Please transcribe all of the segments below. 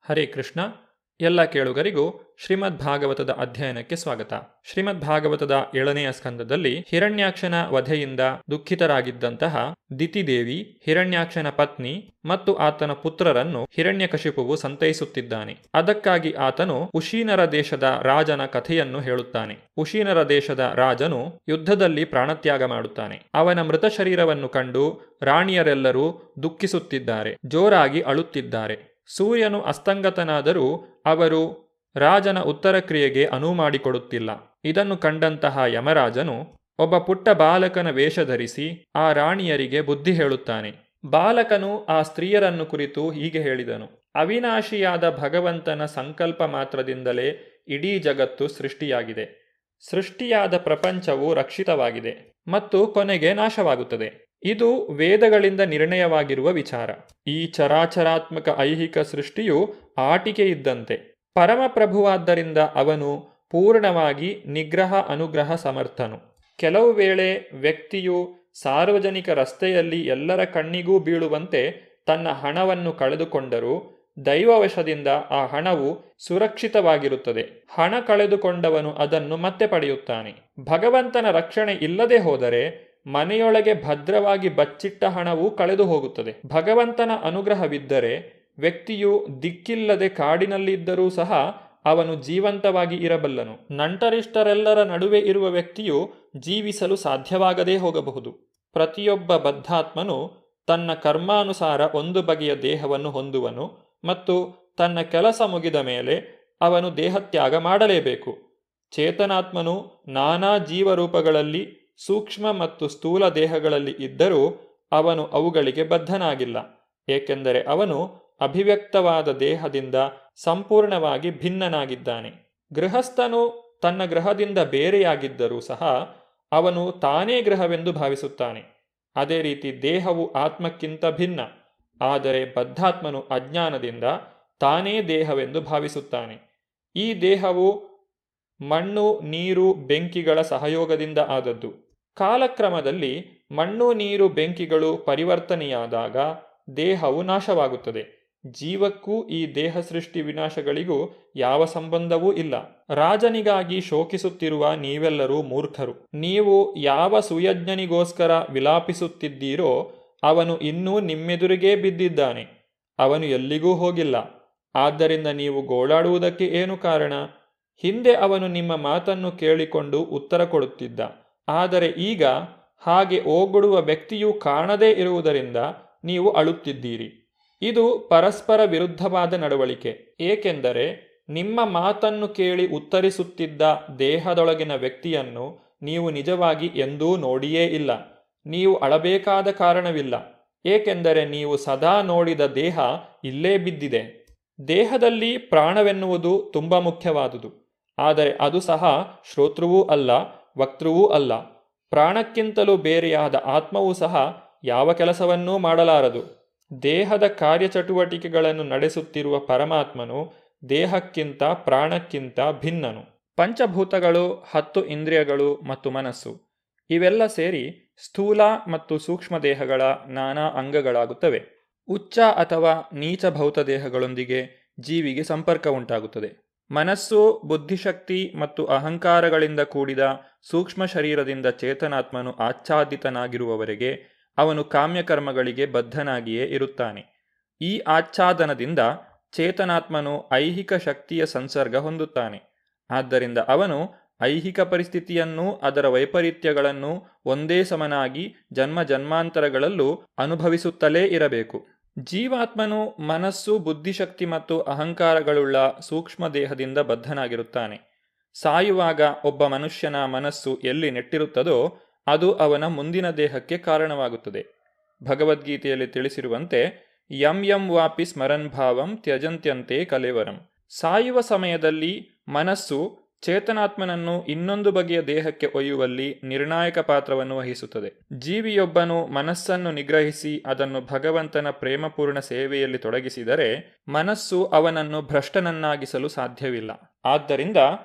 ಹರೇ ಕೃಷ್ಣ. ಎಲ್ಲ ಕೇಳುಗರಿಗೂ ಶ್ರೀಮದ್ ಭಾಗವತದ ಅಧ್ಯಯನಕ್ಕೆ ಸ್ವಾಗತ. ಶ್ರೀಮದ್ ಭಾಗವತದ 7ನೆಯ ಸ್ಕಂದದಲ್ಲಿ ಹಿರಣ್ಯಾಕ್ಷನ ವಧೆಯಿಂದ ದುಃಖಿತರಾಗಿದ್ದಂತಹ ದಿತಿದೇವಿ, ಹಿರಣ್ಯಾಕ್ಷನ ಪತ್ನಿ ಮತ್ತು ಆತನ ಪುತ್ರರನ್ನು ಹಿರಣ್ಯಕಶಿಪುವು ಸಂತೈಸುತ್ತಿದ್ದಾನೆ. ಅದಕ್ಕಾಗಿ ಆತನು ಉಶೀನರ ದೇಶದ ರಾಜನ ಕಥೆಯನ್ನು ಹೇಳುತ್ತಾನೆ. ಉಶೀನರ ದೇಶದ ರಾಜನು ಯುದ್ಧದಲ್ಲಿ ಪ್ರಾಣತ್ಯಾಗ ಮಾಡುತ್ತಾನೆ. ಅವನ ಮೃತ ಶರೀರವನ್ನು ಕಂಡು ರಾಣಿಯರೆಲ್ಲರೂ ದುಃಖಿಸುತ್ತಿದ್ದಾರೆ, ಜೋರಾಗಿ ಅಳುತ್ತಿದ್ದಾರೆ. ಸೂರ್ಯನು ಅಸ್ತಂಗತನಾದರೂ ಅವರು ರಾಜನ ಉತ್ತರ ಕ್ರಿಯೆಗೆ ಅನುವು ಮಾಡಿಕೊಡುತ್ತಿಲ್ಲ. ಇದನ್ನು ಕಂಡಂತಹ ಯಮರಾಜನು ಒಬ್ಬ ಪುಟ್ಟ ಬಾಲಕನ ವೇಷ ಧರಿಸಿ ಆ ರಾಣಿಯರಿಗೆ ಬುದ್ಧಿ ಹೇಳುತ್ತಾನೆ. ಬಾಲಕನು ಆ ಸ್ತ್ರೀಯರನ್ನು ಕುರಿತು ಹೀಗೆ ಹೇಳಿದನು: ಅವಿನಾಶಿಯಾದ ಭಗವಂತನ ಸಂಕಲ್ಪ ಮಾತ್ರದಿಂದಲೇ ಇಡೀ ಜಗತ್ತು ಸೃಷ್ಟಿಯಾಗಿದೆ. ಸೃಷ್ಟಿಯಾದ ಪ್ರಪಂಚವು ರಕ್ಷಿತವಾಗಿದೆ ಮತ್ತು ಕೊನೆಗೆ ನಾಶವಾಗುತ್ತದೆ. ಇದು ವೇದಗಳಿಂದ ನಿರ್ಣಯವಾಗಿರುವ ವಿಚಾರ. ಈ ಚರಾಚರಾತ್ಮಕ ಐಹಿಕ ಸೃಷ್ಟಿಯು ಆಟಿಕೆ ಇದ್ದಂತೆ. ಪರಮಪ್ರಭುವಾದ್ದರಿಂದ ಅವನು ಪೂರ್ಣವಾಗಿ ನಿಗ್ರಹ ಅನುಗ್ರಹ ಸಮರ್ಥನು. ಕೆಲವು ವೇಳೆ ವ್ಯಕ್ತಿಯು ಸಾರ್ವಜನಿಕ ರಸ್ತೆಯಲ್ಲಿ ಎಲ್ಲರ ಕಣ್ಣಿಗೂ ಬೀಳುವಂತೆ ತನ್ನ ಹಣವನ್ನು ಕಳೆದುಕೊಂಡರೂ ದೈವವಶದಿಂದ ಆ ಹಣವು ಸುರಕ್ಷಿತವಾಗಿರುತ್ತದೆ. ಹಣ ಕಳೆದುಕೊಂಡವನು ಅದನ್ನು ಮತ್ತೆ ಪಡೆಯುತ್ತಾನೆ. ಭಗವಂತನ ರಕ್ಷಣೆ ಇಲ್ಲದೆ ಹೋದರೆ ಮನೆಯೊಳಗೆ ಭದ್ರವಾಗಿ ಬಚ್ಚಿಟ್ಟ ಹಣವು ಕಳೆದು ಹೋಗುತ್ತದೆ. ಭಗವಂತನ ಅನುಗ್ರಹವಿದ್ದರೆ ವ್ಯಕ್ತಿಯು ದಿಕ್ಕಿಲ್ಲದೆ ಕಾಡಿನಲ್ಲಿದ್ದರೂ ಸಹ ಅವನು ಜೀವಂತವಾಗಿ ಇರಬಲ್ಲನು. ನಂಟರಿಷ್ಟರೆಲ್ಲರ ನಡುವೆ ಇರುವ ವ್ಯಕ್ತಿಯು ಜೀವಿಸಲು ಸಾಧ್ಯವಾಗದೇ ಹೋಗಬಹುದು. ಪ್ರತಿಯೊಬ್ಬ ಬದ್ಧಾತ್ಮನು ತನ್ನ ಕರ್ಮಾನುಸಾರ ಒಂದು ಬಗೆಯ ದೇಹವನ್ನು ಹೊಂದುವನು ಮತ್ತು ತನ್ನ ಕೆಲಸ ಮುಗಿದ ಮೇಲೆ ಅವನು ದೇಹತ್ಯಾಗ ಮಾಡಲೇಬೇಕು. ಚೇತನಾತ್ಮನು ನಾನಾ ಜೀವರೂಪಗಳಲ್ಲಿ ಸೂಕ್ಷ್ಮ ಮತ್ತು ಸ್ಥೂಲ ದೇಹಗಳಲ್ಲಿ ಇದ್ದರೂ ಅವನು ಅವುಗಳಿಗೆ ಬದ್ಧನಾಗಿಲ್ಲ, ಏಕೆಂದರೆ ಅವನು ಅಭಿವ್ಯಕ್ತವಾದ ದೇಹದಿಂದ ಸಂಪೂರ್ಣವಾಗಿ ಭಿನ್ನನಾಗಿದ್ದಾನೆ. ಗೃಹಸ್ಥನು ತನ್ನ ಗ್ರಹದಿಂದ ಬೇರೆಯಾಗಿದ್ದರೂ ಸಹ ಅವನು ತಾನೇ ಗ್ರಹವೆಂದು ಭಾವಿಸುತ್ತಾನೆ. ಅದೇ ರೀತಿ ದೇಹವು ಆತ್ಮಕ್ಕಿಂತ ಭಿನ್ನ. ಆದರೆ ಬದ್ಧಾತ್ಮನು ಅಜ್ಞಾನದಿಂದ ತಾನೇ ದೇಹವೆಂದು ಭಾವಿಸುತ್ತಾನೆ. ಈ ದೇಹವು ಮಣ್ಣು, ನೀರು, ಬೆಂಕಿಗಳ ಸಹಯೋಗದಿಂದ ಆದದ್ದು. ಕಾಲಕ್ರಮದಲ್ಲಿ ಮಣ್ಣು, ನೀರು, ಬೆಂಕಿಗಳು ಪರಿವರ್ತನೆಯಾದಾಗ ದೇಹವು ನಾಶವಾಗುತ್ತದೆ. ಜೀವಕ್ಕೂ ಈ ದೇಹ ಸೃಷ್ಟಿ ವಿನಾಶಗಳಿಗೂ ಯಾವ ಸಂಬಂಧವೂ ಇಲ್ಲ. ರಾಜನಿಗಾಗಿ ಶೋಕಿಸುತ್ತಿರುವ ನೀವೆಲ್ಲರೂ ಮೂರ್ಖರು. ನೀವು ಯಾವ ಸುಯಜ್ಞನಿಗೋಸ್ಕರ ವಿಲಾಪಿಸುತ್ತಿದ್ದೀರೋ ಅವನು ಇನ್ನೂ ನಿಮ್ಮೆದುರಿಗೇ ಬಿದ್ದಿದ್ದಾನೆ. ಅವನು ಎಲ್ಲಿಗೂ ಹೋಗಿಲ್ಲ. ಆದ್ದರಿಂದ ನೀವು ಗೋಳಾಡುವುದಕ್ಕೆ ಏನು ಕಾರಣ? ಹಿಂದೆ ಅವನು ನಿಮ್ಮ ಮಾತನ್ನು ಕೇಳಿಕೊಂಡು ಉತ್ತರ ಕೊಡುತ್ತಿದ್ದ. ಆದರೆ ಈಗ ಹಾಗೆ ಓಗೊಡುವ ವ್ಯಕ್ತಿಯೂ ಕಾಣದೇ ಇರುವುದರಿಂದ ನೀವು ಅಳುತ್ತಿದ್ದೀರಿ. ಇದು ಪರಸ್ಪರ ವಿರುದ್ಧವಾದ ನಡವಳಿಕೆ. ಏಕೆಂದರೆ ನಿಮ್ಮ ಮಾತನ್ನು ಕೇಳಿ ಉತ್ತರಿಸುತ್ತಿದ್ದ ದೇಹದೊಳಗಿನ ವ್ಯಕ್ತಿಯನ್ನು ನೀವು ನಿಜವಾಗಿ ಎಂದೂ ನೋಡಿಯೇ ಇಲ್ಲ. ನೀವು ಅಳಬೇಕಾದ ಕಾರಣವಿಲ್ಲ, ಏಕೆಂದರೆ ನೀವು ಸದಾ ನೋಡಿದ ದೇಹ ಇಲ್ಲೇ ಬಿದ್ದಿದೆ. ದೇಹದಲ್ಲಿ ಪ್ರಾಣವೆನ್ನುವುದು ತುಂಬ ಮುಖ್ಯವಾದುದು. ಆದರೆ ಅದು ಸಹ ಶ್ರೋತೃವೂ ಅಲ್ಲ, ವಕ್ತೃವೂ ಅಲ್ಲ. ಪ್ರಾಣಕ್ಕಿಂತಲೂ ಬೇರೆಯಾದ ಆತ್ಮವೂ ಸಹ ಯಾವ ಕೆಲಸವನ್ನೂ ಮಾಡಲಾರದು. ದೇಹದ ಕಾರ್ಯಚಟುವಟಿಕೆಗಳನ್ನು ನಡೆಸುತ್ತಿರುವ ಪರಮಾತ್ಮನು ದೇಹಕ್ಕಿಂತ ಪ್ರಾಣಕ್ಕಿಂತ ಭಿನ್ನನು. ಪಂಚಭೂತಗಳು, 10 ಇಂದ್ರಿಯಗಳು ಮತ್ತು ಮನಸ್ಸು ಇವೆಲ್ಲ ಸೇರಿ ಸ್ಥೂಲ ಮತ್ತು ಸೂಕ್ಷ್ಮ ದೇಹಗಳ ನಾನಾ ಅಂಗಗಳಾಗುತ್ತವೆ. ಉಚ್ಚ ಅಥವಾ ನೀಚ ಭೌತ ದೇಹಗಳೊಂದಿಗೆ ಜೀವಿಗೆ ಸಂಪರ್ಕ ಉಂಟಾಗುತ್ತದೆ. ಮನಸ್ಸು, ಬುದ್ಧಿಶಕ್ತಿ ಮತ್ತು ಅಹಂಕಾರಗಳಿಂದ ಕೂಡಿದ ಸೂಕ್ಷ್ಮ ಶರೀರದಿಂದ ಚೇತನಾತ್ಮನು ಆಚ್ಛಾದಿತನಾಗಿರುವವರೆಗೆ ಅವನು ಕಾಮ್ಯಕರ್ಮಗಳಿಗೆ ಬದ್ಧನಾಗಿಯೇ ಇರುತ್ತಾನೆ. ಈ ಆಚ್ಛಾದನದಿಂದ ಚೇತನಾತ್ಮನು ಐಹಿಕ ಶಕ್ತಿಯ ಸಂಸರ್ಗ ಹೊಂದುತ್ತಾನೆ. ಆದ್ದರಿಂದ ಅವನು ಐಹಿಕ ಪರಿಸ್ಥಿತಿಯನ್ನೂ ಅದರ ವೈಪರೀತ್ಯಗಳನ್ನೂ ಒಂದೇ ಸಮನಾಗಿ ಜನ್ಮ ಜನ್ಮಾಂತರಗಳಲ್ಲೂ ಅನುಭವಿಸುತ್ತಲೇ ಇರಬೇಕು. ಜೀವಾತ್ಮನು ಮನಸ್ಸು, ಬುದ್ಧಿಶಕ್ತಿ ಮತ್ತು ಅಹಂಕಾರಗಳುಳ್ಳ ಸೂಕ್ಷ್ಮ ದೇಹದಿಂದ ಬದ್ಧನಾಗಿರುತ್ತಾನೆ. ಸಾಯುವಾಗ ಒಬ್ಬ ಮನುಷ್ಯನ ಮನಸ್ಸು ಎಲ್ಲಿ ನೆಟ್ಟಿರುತ್ತದೋ ಅದು ಅವನ ಮುಂದಿನ ದೇಹಕ್ಕೆ ಕಾರಣವಾಗುತ್ತದೆ. ಭಗವದ್ಗೀತೆಯಲ್ಲಿ ತಿಳಿಸಿರುವಂತೆ ಯಂ ಯಂ ವಾಪಿ ಸ್ಮರನ್ ಭಾವಂ ತ್ಯಜಂತ್ಯಂತೆ ಕಲೇವರಂ. ಸಾಯುವ ಸಮಯದಲ್ಲಿ ಮನಸ್ಸು ಚೇತನಾತ್ಮನನ್ನು ಇನ್ನೊಂದು ಬಗೆಯ ದೇಹಕ್ಕೆ ಒಯ್ಯುವಲ್ಲಿ ನಿರ್ಣಾಯಕ ಪಾತ್ರವನ್ನು ವಹಿಸುತ್ತದೆ. ಜೀವಿಯೊಬ್ಬನು ಮನಸ್ಸನ್ನು ನಿಗ್ರಹಿಸಿ ಅದನ್ನು ಭಗವಂತನ ಪ್ರೇಮಪೂರ್ಣ ಸೇವೆಯಲ್ಲಿ ತೊಡಗಿಸಿದರೆ ಮನಸ್ಸು ಅವನನ್ನು ಭ್ರಷ್ಟನನ್ನಾಗಿಸಲು ಸಾಧ್ಯವಿಲ್ಲ. ಆದ್ದರಿಂದ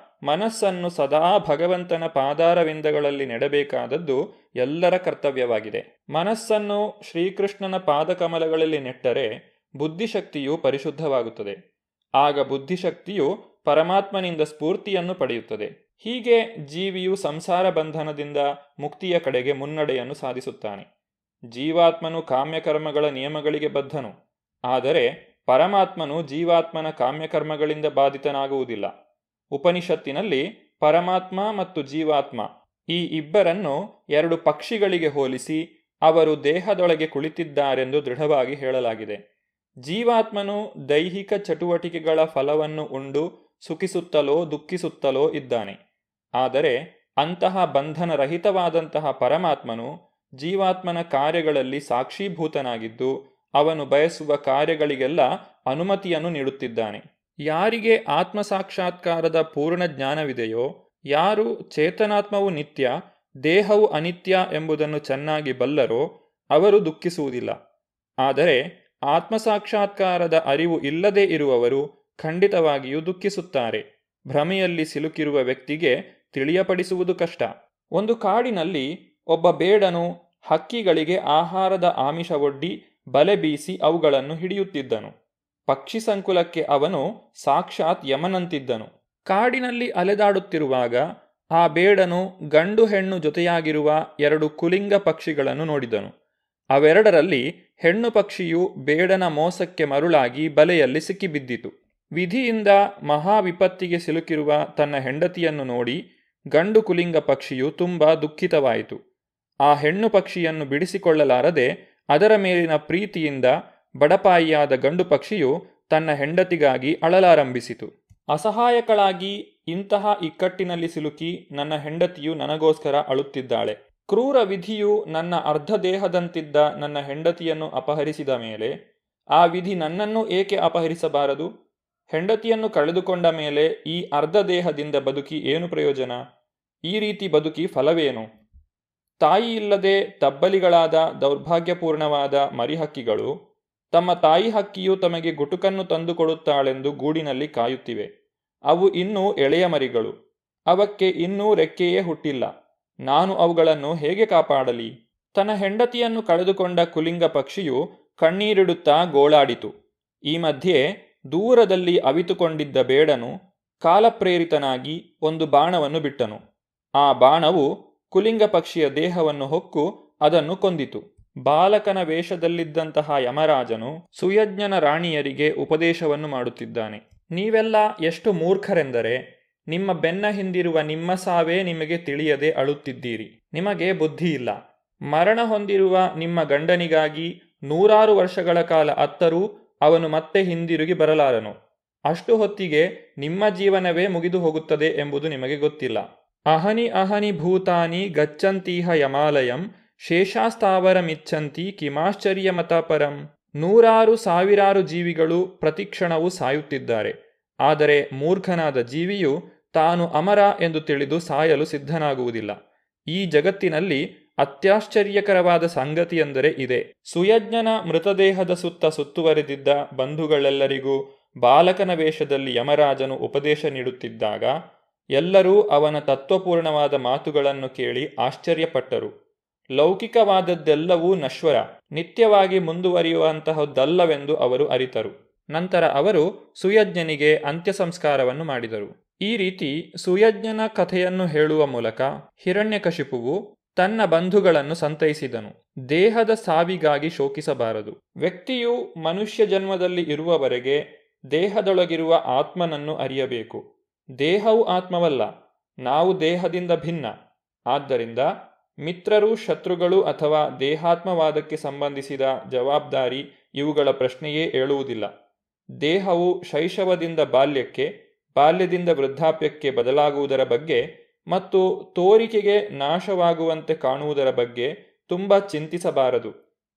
ಮನಸ್ಸನ್ನು ಸದಾ ಭಗವಂತನ ಪಾದಾರವಿಂದಗಳಲ್ಲಿ ನೆಡಬೇಕಾದದ್ದು ಎಲ್ಲರ ಕರ್ತವ್ಯವಾಗಿದೆ. ಮನಸ್ಸನ್ನು ಶ್ರೀಕೃಷ್ಣನ ಪಾದಕಮಲಗಳಲ್ಲಿ ನೆಟ್ಟರೆ ಬುದ್ಧಿಶಕ್ತಿಯು ಪರಿಶುದ್ಧವಾಗುತ್ತದೆ. ಆಗ ಬುದ್ಧಿಶಕ್ತಿಯು ಪರಮಾತ್ಮನಿಂದ ಸ್ಫೂರ್ತಿಯನ್ನು ಪಡೆಯುತ್ತದೆ. ಹೀಗೆ ಜೀವಿಯು ಸಂಸಾರ ಬಂಧನದಿಂದ ಮುಕ್ತಿಯ ಕಡೆಗೆ ಮುನ್ನಡೆಯನ್ನು ಸಾಧಿಸುತ್ತಾನೆ. ಜೀವಾತ್ಮನು ಕಾಮ್ಯಕರ್ಮಗಳ ನಿಯಮಗಳಿಗೆ ಬದ್ಧನು. ಆದರೆ ಪರಮಾತ್ಮನು ಜೀವಾತ್ಮನ ಕಾಮ್ಯಕರ್ಮಗಳಿಂದ ಬಾಧಿತನಾಗುವುದಿಲ್ಲ. ಉಪನಿಷತ್ತಿನಲ್ಲಿ ಪರಮಾತ್ಮ ಮತ್ತು ಜೀವಾತ್ಮ ಈ ಇಬ್ಬರನ್ನು ಎರಡು ಪಕ್ಷಿಗಳಿಗೆ ಹೋಲಿಸಿ ಅವರು ದೇಹದೊಳಗೆ ಕುಳಿತಿದ್ದಾರೆಂದು ದೃಢವಾಗಿ ಹೇಳಲಾಗಿದೆ. ಜೀವಾತ್ಮನು ದೈಹಿಕ ಚಟುವಟಿಕೆಗಳ ಫಲವನ್ನು ಉಂಡು ಸುಖಿಸುತ್ತಲೋ ದುಃಖಿಸುತ್ತಲೋ ಇದ್ದಾನೆ. ಆದರೆ ಅಂತಹ ಬಂಧನರಹಿತವಾದಂತಹ ಪರಮಾತ್ಮನು ಜೀವಾತ್ಮನ ಕಾರ್ಯಗಳಲ್ಲಿ ಸಾಕ್ಷೀಭೂತನಾಗಿದ್ದು ಅವನು ಬಯಸುವ ಕಾರ್ಯಗಳಿಗೆಲ್ಲ ಅನುಮತಿಯನ್ನು ನೀಡುತ್ತಿದ್ದಾನೆ. ಯಾರಿಗೆ ಆತ್ಮ ಸಾಕ್ಷಾತ್ಕಾರದ ಪೂರ್ಣ ಜ್ಞಾನವಿದೆಯೋ, ಯಾರು ಚೇತನಾತ್ಮವು ನಿತ್ಯ, ದೇಹವು ಅನಿತ್ಯ ಎಂಬುದನ್ನು ಚೆನ್ನಾಗಿ ಬಲ್ಲರೋ ಅವರು ದುಃಖಿಸುವುದಿಲ್ಲ. ಆದರೆ ಆತ್ಮಸಾಕ್ಷಾತ್ಕಾರದ ಅರಿವು ಇಲ್ಲದೇ ಇರುವವರು ಖಂಡಿತವಾಗಿಯೂ ದುಃಖಿಸುತ್ತಾರೆ. ಭ್ರಮೆಯಲ್ಲಿ ಸಿಲುಕಿರುವ ವ್ಯಕ್ತಿಗೆ ತಿಳಿಯಪಡಿಸುವುದು ಕಷ್ಟ. ಒಂದು ಕಾಡಿನಲ್ಲಿ ಒಬ್ಬ ಬೇಡನು ಹಕ್ಕಿಗಳಿಗೆ ಆಹಾರದ ಆಮಿಷವೊಡ್ಡಿ ಬಲೆ ಬೀಸಿ ಅವುಗಳನ್ನು ಹಿಡಿಯುತ್ತಿದ್ದನು. ಪಕ್ಷಿ ಸಂಕುಲಕ್ಕೆ ಅವನು ಸಾಕ್ಷಾತ್ ಯಮನಂತಿದ್ದನು. ಕಾಡಿನಲ್ಲಿ ಅಲೆದಾಡುತ್ತಿರುವಾಗ ಆ ಬೇಡನು ಗಂಡು ಹೆಣ್ಣು ಜೊತೆಯಾಗಿರುವ ಎರಡು ಕುಲಿಂಗ ಪಕ್ಷಿಗಳನ್ನು ನೋಡಿದನು. ಅವೆರಡರಲ್ಲಿ ಹೆಣ್ಣು ಪಕ್ಷಿಯು ಬೇಡನ ಮೋಸಕ್ಕೆ ಮರುಳಾಗಿ ಬಲೆಯಲ್ಲಿ ಸಿಕ್ಕಿಬಿದ್ದಿತು. ವಿಧಿಯಿಂದ ಮಹಾವಿಪತ್ತಿಗೆ ಸಿಲುಕಿರುವ ತನ್ನ ಹೆಂಡತಿಯನ್ನು ನೋಡಿ ಗಂಡು ಕುಲಿಂಗ ಪಕ್ಷಿಯು ತುಂಬ ದುಃಖಿತವಾಯಿತು. ಆ ಹೆಣ್ಣು ಪಕ್ಷಿಯನ್ನು ಬಿಡಿಸಿಕೊಳ್ಳಲಾರದೆ ಅದರ ಮೇಲಿನ ಪ್ರೀತಿಯಿಂದ ಬಡಪಾಯಿಯಾದ ಗಂಡು ಪಕ್ಷಿಯು ತನ್ನ ಹೆಂಡತಿಗಾಗಿ ಅಳಲಾರಂಭಿಸಿತು. ಅಸಹಾಯಕಳಾಗಿ ಇಂತಹ ಇಕ್ಕಟ್ಟಿನಲ್ಲಿ ಸಿಲುಕಿ ನನ್ನ ಹೆಂಡತಿಯು ನನಗೋಸ್ಕರ ಅಳುತ್ತಿದ್ದಾಳೆ. ಕ್ರೂರ ವಿಧಿಯು ನನ್ನ ಅರ್ಧ ದೇಹದಂತಿದ್ದ ನನ್ನ ಹೆಂಡತಿಯನ್ನು ಅಪಹರಿಸಿದ ಮೇಲೆ ಆ ವಿಧಿ ನನ್ನನ್ನು ಏಕೆ ಅಪಹರಿಸಬಾರದು? ಹೆಂಡತಿಯನ್ನು ಕಳೆದುಕೊಂಡ ಮೇಲೆ ಈ ಅರ್ಧ ದೇಹದಿಂದ ಬದುಕಿ ಏನು ಪ್ರಯೋಜನ? ಈ ರೀತಿ ಬದುಕಿ ಫಲವೇನು? ತಾಯಿ ಇಲ್ಲದೆ ತಬ್ಬಲಿಗಳಾದ ದೌರ್ಭಾಗ್ಯಪೂರ್ಣವಾದ ಮರಿಹಕ್ಕಿಗಳು ತಮ್ಮ ತಾಯಿ ಹಕ್ಕಿಯು ತಮಗೆ ಗುಟುಕನ್ನು ತಂದುಕೊಡುತ್ತಾಳೆಂದು ಗೂಡಿನಲ್ಲಿ ಕಾಯುತ್ತಿವೆ. ಅವು ಇನ್ನೂ ಎಳೆಯ ಮರಿಗಳು. ಅವಕ್ಕೆ ಇನ್ನೂ ರೆಕ್ಕೆಯೇ ಹುಟ್ಟಿಲ್ಲ. ನಾನು ಅವುಗಳನ್ನು ಹೇಗೆ ಕಾಪಾಡಲಿ? ತನ್ನ ಹೆಂಡತಿಯನ್ನು ಕಳೆದುಕೊಂಡ ಕುಲಿಂಗ ಪಕ್ಷಿಯು ಕಣ್ಣೀರಿಡುತ್ತಾ ಗೋಳಾಡಿತು. ಈ ಮಧ್ಯೆ ದೂರದಲ್ಲಿ ಅವಿತುಕೊಂಡಿದ್ದ ಬೇಡನು ಕಾಲಪ್ರೇರಿತನಾಗಿ ಒಂದು ಬಾಣವನ್ನು ಬಿಟ್ಟನು. ಆ ಬಾಣವು ಕುಲಿಂಗ ಪಕ್ಷಿಯ ದೇಹವನ್ನು ಹೊಕ್ಕು ಅದನ್ನು ಕೊಂದಿತು. ಬಾಲಕನ ವೇಷದಲ್ಲಿದ್ದಂತಹ ಯಮರಾಜನು ಸುಯಜ್ಞನ ರಾಣಿಯರಿಗೆ ಉಪದೇಶವನ್ನು ಮಾಡುತ್ತಿದ್ದಾನೆ. ನೀವೆಲ್ಲ ಎಷ್ಟು ಮೂರ್ಖರೆಂದರೆ ನಿಮ್ಮ ಬೆನ್ನ ಹಿಂದಿರುವ ನಿಮ್ಮ ಸಾವೇ ನಿಮಗೆ ತಿಳಿಯದೆ ಅಳುತ್ತಿದ್ದೀರಿ. ನಿಮಗೆ ಬುದ್ಧಿ ಇಲ್ಲ. ಮರಣ ಹೊಂದಿರುವ ನಿಮ್ಮ ಗಂಡನಿಗಾಗಿ 100 ವರ್ಷಗಳ ಕಾಲ ಅತ್ತರೂ ಅವನು ಮತ್ತೆ ಹಿಂದಿರುಗಿ ಬರಲಾರನು. ಅಷ್ಟು ಹೊತ್ತಿಗೆ ನಿಮ್ಮ ಜೀವನವೇ ಮುಗಿದು ಹೋಗುತ್ತದೆ ಎಂಬುದು ನಿಮಗೆ ಗೊತ್ತಿಲ್ಲ. ಅಹನಿ ಅಹನಿ ಭೂತಾನಿ ಗಚ್ಚಂತೀಹ ಯಮಾಲಯಂ ಶೇಷಾಸ್ಥಾವರಮಿಚ್ಛಂತಿ ಕಿಮಾಶ್ಚರ್ಯಮತಪರಂ. 100,000 ಜೀವಿಗಳು ಪ್ರತಿಕ್ಷಣವೂ ಸಾಯುತ್ತಿದ್ದಾರೆ. ಆದರೆ ಮೂರ್ಖನಾದ ಜೀವಿಯು ತಾನು ಅಮರ ಎಂದು ತಿಳಿದು ಸಾಯಲು ಸಿದ್ಧನಾಗುವುದಿಲ್ಲ. ಈ ಜಗತ್ತಿನಲ್ಲಿ ಅತ್ಯಾಶ್ಚರ್ಯಕರವಾದ ಸಂಗತಿಯೆಂದರೆ ಇದೆ. ಸುಯಜ್ಞನ ಮೃತದೇಹದ ಸುತ್ತ ಸುತ್ತುವರೆದಿದ್ದ ಬಂಧುಗಳೆಲ್ಲರಿಗೂ ಬಾಲಕನ ವೇಷದಲ್ಲಿ ಯಮರಾಜನು ಉಪದೇಶ ನೀಡುತ್ತಿದ್ದಾಗ ಎಲ್ಲರೂ ಅವನ ತತ್ವಪೂರ್ಣವಾದ ಮಾತುಗಳನ್ನು ಕೇಳಿ ಆಶ್ಚರ್ಯಪಟ್ಟರು. ಲೌಕಿಕವಾದದ್ದೆಲ್ಲವೂ ನಶ್ವರ, ನಿತ್ಯವಾಗಿ ಮುಂದುವರಿಯುವಂತಹದ್ದಲ್ಲವೆಂದು ಅವರು ಅರಿತರು. ನಂತರ ಅವರು ಸುಯಜ್ಞನಿಗೆ ಅಂತ್ಯ ಸಂಸ್ಕಾರವನ್ನು ಮಾಡಿದರು. ಈ ರೀತಿ ಸುಯಜ್ಞನ ಕಥೆಯನ್ನು ಹೇಳುವ ಮೂಲಕ ಹಿರಣ್ಯಕಶಿಪುವು ತನ್ನ ಬಂಧುಗಳನ್ನು ಸಂತೈಸಿದನು. ದೇಹದ ಸಾವಿಗಾಗಿ ಶೋಕಿಸಬಾರದು. ವ್ಯಕ್ತಿಯು ಮನುಷ್ಯ ಜನ್ಮದಲ್ಲಿ ಇರುವವರೆಗೆ ದೇಹದೊಳಗಿರುವ ಆತ್ಮನನ್ನು ಅರಿಯಬೇಕು. ದೇಹವು ಆತ್ಮವಲ್ಲ, ನಾವು ದೇಹದಿಂದ ಭಿನ್ನ. ಆದ್ದರಿಂದ ಮಿತ್ರರು, ಶತ್ರುಗಳು ಅಥವಾ ದೇಹಾತ್ಮವಾದಕ್ಕೆ ಸಂಬಂಧಿಸಿದ ಜವಾಬ್ದಾರಿ ಇವುಗಳ ಪ್ರಶ್ನೆಯೇ ಏಳುವುದಿಲ್ಲ. ದೇಹವು ಶೈಶವದಿಂದ ಬಾಲ್ಯಕ್ಕೆ, ಬಾಲ್ಯದಿಂದ ವೃದ್ಧಾಪ್ಯಕ್ಕೆ ಬದಲಾಗುವುದರ ಬಗ್ಗೆ ಮತ್ತು ತೋರಿಕೆಗೆ ನಾಶವಾಗುವಂತೆ ಕಾಣುವುದರ ಬಗ್ಗೆ ತುಂಬ ಚಿಂತಿಸಬಾರದು.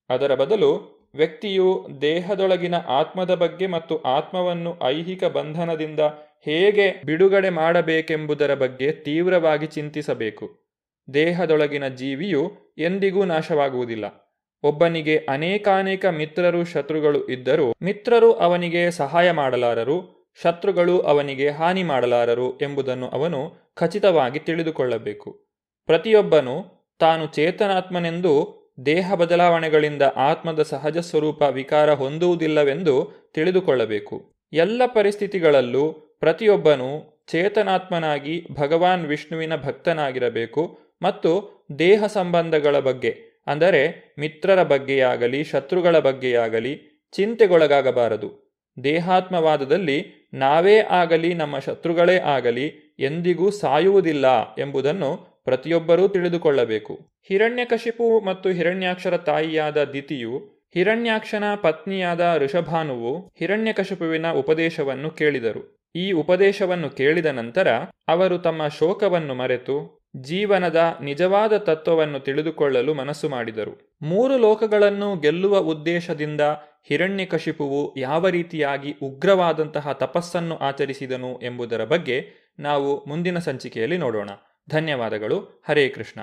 ಅದರ ಬದಲು ವ್ಯಕ್ತಿಯು ದೇಹದೊಳಗಿನ ಆತ್ಮದ ಬಗ್ಗೆ ಮತ್ತು ಆತ್ಮವನ್ನು ಐಹಿಕ ಬಂಧನದಿಂದ ಹೇಗೆ ಬಿಡುಗಡೆ ಮಾಡಬೇಕೆಂಬುದರ ಬಗ್ಗೆ ತೀವ್ರವಾಗಿ ಚಿಂತಿಸಬೇಕು. ದೇಹದೊಳಗಿನ ಜೀವಿಯು ಎಂದಿಗೂ ನಾಶವಾಗುವುದಿಲ್ಲ. ಒಬ್ಬನಿಗೆ ಅನೇಕಾನೇಕ ಮಿತ್ರರು, ಶತ್ರುಗಳು ಇದ್ದರೂ ಮಿತ್ರರು ಅವನಿಗೆ ಸಹಾಯ ಮಾಡಲಾರರು, ಶತ್ರುಗಳು ಅವನಿಗೆ ಹಾನಿ ಮಾಡಲಾರರು ಎಂಬುದನ್ನು ಅವನು ಖಚಿತವಾಗಿ ತಿಳಿದುಕೊಳ್ಳಬೇಕು. ಪ್ರತಿಯೊಬ್ಬನು ತಾನು ಚೇತನಾತ್ಮನೆಂದು ದೇಹ ಬದಲಾವಣೆಗಳಿಂದ ಆತ್ಮದ ಸಹಜ ಸ್ವರೂಪ ವಿಕಾರ ಹೊಂದುವುದಿಲ್ಲವೆಂದು ತಿಳಿದುಕೊಳ್ಳಬೇಕು. ಎಲ್ಲ ಪರಿಸ್ಥಿತಿಗಳಲ್ಲೂ ಪ್ರತಿಯೊಬ್ಬನೂ ಚೇತನಾತ್ಮನಾಗಿ ಭಗವಾನ್ ವಿಷ್ಣುವಿನ ಭಕ್ತನಾಗಿರಬೇಕು ಮತ್ತು ದೇಹ ಸಂಬಂಧಗಳ ಬಗ್ಗೆ ಅಂದರೆ ಮಿತ್ರರ ಬಗ್ಗೆಯಾಗಲಿ ಶತ್ರುಗಳ ಬಗ್ಗೆಯಾಗಲಿ ಚಿಂತೆಗೊಳಗಾಗಬಾರದು. ದೇಹಾತ್ಮವಾದದಲ್ಲಿ ನಾವೇ ಆಗಲಿ ನಮ್ಮ ಶತ್ರುಗಳೇ ಆಗಲಿ ಎಂದಿಗೂ ಸಾಯುವುದಿಲ್ಲ ಎಂಬುದನ್ನು ಪ್ರತಿಯೊಬ್ಬರೂ ತಿಳಿದುಕೊಳ್ಳಬೇಕು. ಹಿರಣ್ಯಕಶಿಪು ಮತ್ತು ಹಿರಣ್ಯಾಕ್ಷರ ತಾಯಿಯಾದ ದಿತಿಯು ಹಿರಣ್ಯಾಕ್ಷನ ಪತ್ನಿಯಾದ ಋಷಭಾನುವು ಹಿರಣ್ಯಕಶಿಪುವಿನ ಉಪದೇಶವನ್ನು ಕೇಳಿದರು. ಈ ಉಪದೇಶವನ್ನು ಕೇಳಿದ ನಂತರ ಅವರು ತಮ್ಮ ಶೋಕವನ್ನು ಮರೆತು ಜೀವನದ ನಿಜವಾದ ತತ್ವವನ್ನು ತಿಳಿದುಕೊಳ್ಳಲು ಮನಸ್ಸು ಮಾಡಿದರು. 3 ಲೋಕಗಳನ್ನು ಗೆಲ್ಲುವ ಉದ್ದೇಶದಿಂದ ಹಿರಣ್ಯಕಶಿಪುವು ಯಾವ ರೀತಿಯಾಗಿ ಉಗ್ರವಾದಂತಹ ತಪಸ್ಸನ್ನು ಆಚರಿಸಿದನು ಎಂಬುದರ ಬಗ್ಗೆ ನಾವು ಮುಂದಿನ ಸಂಚಿಕೆಯಲ್ಲಿ ನೋಡೋಣ. ಧನ್ಯವಾದಗಳು. ಹರೇ ಕೃಷ್ಣ.